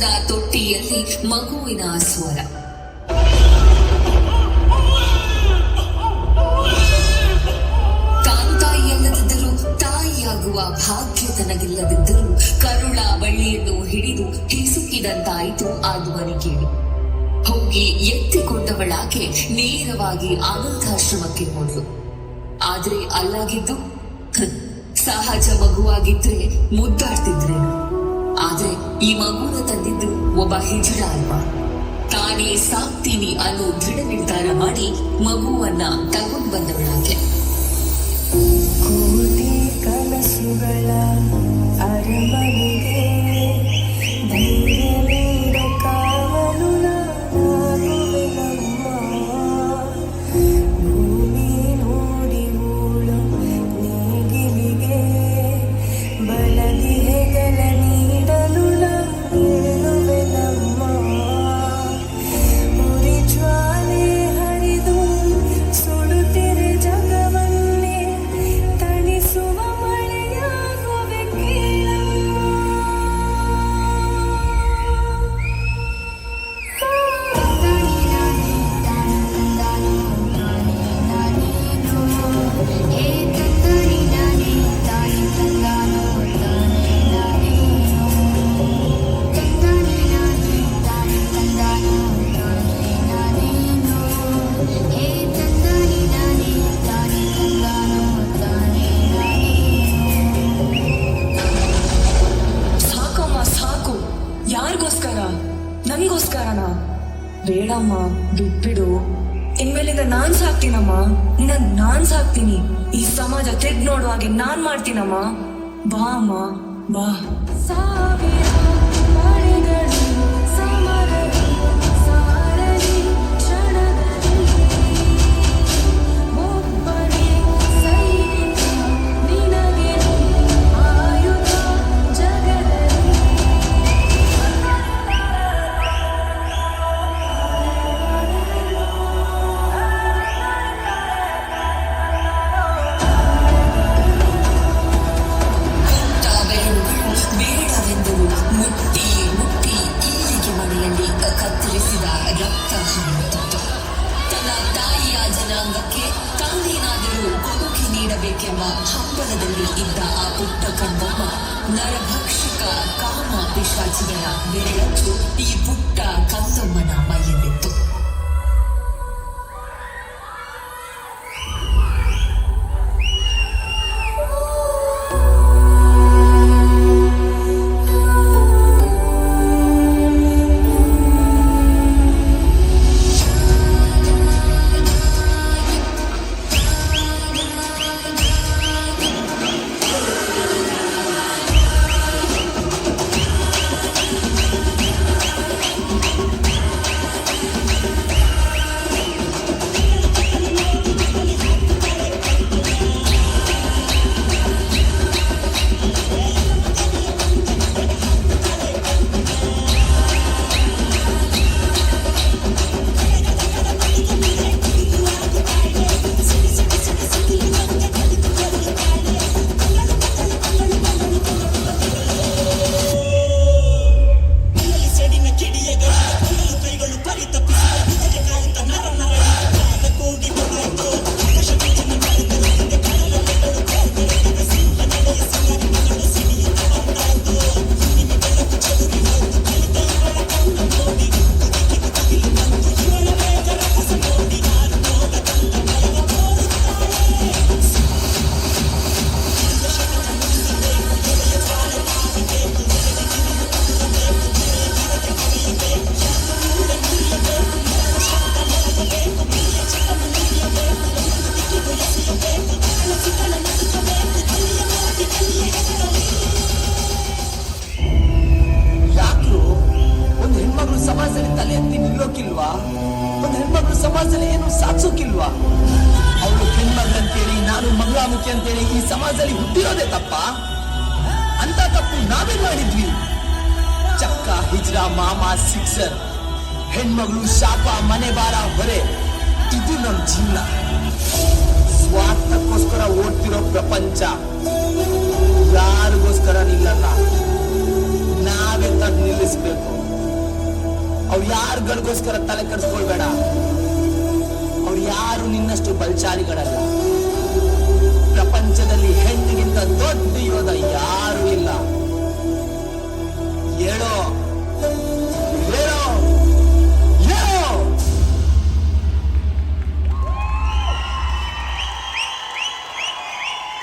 ಕಸದ ತೊಟ್ಟಿಯಲ್ಲಿ ಮಗುವಿನ ಸ್ವರ. ತಾಯಿಯಲ್ಲದಿದ್ದರೂ ತಾಯಿಯಾಗುವ ಭಾಗ್ಯ ತನಗಿಲ್ಲದಿದ್ದರೂ ಕರುಳ ಬಳ್ಳಿಯನ್ನು ಹಿಡಿದು ಹಿಸುಕಿದಂತಾಯಿತು ಆ ಧ್ವನಿ ಕೇಳಿ. ಹೋಗಿ ಎತ್ತಿಕೊಂಡವಳಾಕೆ ನೇರವಾಗಿ ಅನಾಥಾಶ್ರಮಕ್ಕೆ ಹೋದ್ಲು. ಆದ್ರೆ ಅಲ್ಲಾಗಿದ್ದು ಸಹಜ ಮಗುವಾಗಿದ್ರೆ ಮುದ್ದಾಡ್ತಿದ್ರೇನು. ಆದ್ರೆ ಈ ಮಗುನ ತಂದಿದ್ದು ಒಬ್ಬ ಹಿಜಡ ಅಲ್ವಾ. ತಾನೇ ಸಾಕ್ತೀನಿ ಅನ್ನೋ ದೃಢ ನಿರ್ಧಾರ ಮಾಡಿ ಮಗುವನ್ನ ತಗೊಂಡ್ ಬಂದವಳಾಕೆ. ಕೋಟಿ ಕನಸುಗಳ ಅರಮನೆಗೆ ಧೈರ್ಯದಿಂದ ಕಾವಲು ನಾನಾಗುವೆ ನಮ್ಮ. ಭೂಮಿ ನೋಡಿ ಮೂಳು ನೇಗಿಲಿಗೆ ಬಳಲಿ ಹೆಗಲ ನೀಡಲು ನಾನುವೆ ನಮ್ಮ. ಉರಿ ಜ್ವಾಲೆ ಹರಿದು ಸುಡುತ್ತಿರೆ ಜಗವನ್ನೇ ತಣಿಸುವ ಮಳೆಯಾಗುವೆ ಕೇಳಮ್ಮ. ಸಾಕಮ್ಮ ಸಾಕು. ಯಾರಿಗೋಸ್ಕರ? ನನ್ಗೋಸ್ಕರನಾ? ಬೇಡಮ್ಮ, ಬಿಟ್ಬಿಡು. ಇನ್ಮೇಲಿಂದ ನಾನ್ ಸಾಕ್ತೀನಮ್ಮ. ನಾನ್ ಸಾಕ್ತೀನಿ. ಈ ಸಮಾಜ ತೆಗ್ ನೋಡುವಾಗೆ ನಾನ್ ಮಾಡ್ತೀನಮ್ಮ. ಬಾ ಅಮ್ಮ, ಬಾ. ಸಾವಿರ ಮಳೆಗಳು ಸಮರಲಿ ಸಾರಲಿ ಕ್ಷಣದಲ್ಲಿ ಒಬ್ಬನೇ ಸೈನಿಕ ನಿನಗೆ ಆಯುಧ ಜಗದಲ್ಲಿ. ಬೆರಳುಗಳು ಬೇಡವೆಂದರು ಮುಟ್ಟಿ ಮುಟ್ಟಿ ಈಲಿಗೆ ಮನೆಯಲ್ಲಿ ಕತ್ತರಿಸಿದ ರಕ್ತ ಹರಿಯುತ್ತಿತ್ತು. ತನ್ನ ತಾಯಿಯ ಜನಾಂಗಕ್ಕೆ ತಾನೇನಾದರೂ ಕೊಡುಗೆ ನೀಡಬೇಕೆಂಬ ಹಂಬಲದಲ್ಲಿ ಇದ್ದ ಆ ಪುಟ್ಟ ಕಂದಮ್ಮ ನರಭಕ್ಷಕ ಕಾಮ ಪಿಶಾಚಿಗಳ ಬೆರಳಚ್ಚು ಈ ಪುಟ್ಟ ಕಂದಮ್ಮನ ಮೈಯಲ್ಲಿತ್ತು. ಸಾಧಿಸೋಕಿಲ್ವಾ? ಒಂದು ಹೆಣ್ಮಗಳು ಸಮಾಜದಲ್ಲಿ ಏನು ಸಾಧಿಸೋಕಿಲ್ವಾ? ಅವಳು ಹೆಣ್ಮಗಳಂತೇಳಿ ನಾನು ಮಗಳಾಮುಖಿ ಅಂತೇಳಿ ಈ ಸಮಾಜದಲ್ಲಿ ಹುಟ್ಟಿರೋದೇ ತಪ್ಪ? ಅಂತ ತಪ್ಪು ನಾವೇ ಮಾಡಿದ್ವಿ. ಚಕ್ಕ ಹಿಜ್ರಾ ಮಾಮ ಸಿಕ್ಸರ್, ಹೆಣ್ಮಗಳು ಶಾಪ ಮನೆ ಬಾರ ಹೊರೆ, ಇದು ನಮ್ ಜೀವನ. ಸ್ವಾರ್ಥಕ್ಕೋಸ್ಕರ ಓಡ್ತಿರೋ ಪ್ರಪಂಚ ಯಾರಿಗೋಸ್ಕರ ನಿಲ್ಲಲ್ಲ. ನಾವೇ ತದ್ ನಿಲ್ಲಿಸಿ ಉಳಿಸ್ಬೇಕು. ಅವ್ರು ಯಾರುಗಳಿಗೋಸ್ಕರ ತಲೆ ಕೆಡಿಸ್ಕೊಳ್ಬೇಡ. ಅವ್ರು ಯಾರು ನಿನ್ನಷ್ಟು ಬಲಶಾಲಿಗಳಲ್ಲ. ಪ್ರಪಂಚದಲ್ಲಿ ಹೆಣ್ಣಿಗಿಂತ ದೊಡ್ಡ ಯೋಧ ಯಾರು ಇಲ್ಲ. ಹೇಳೋ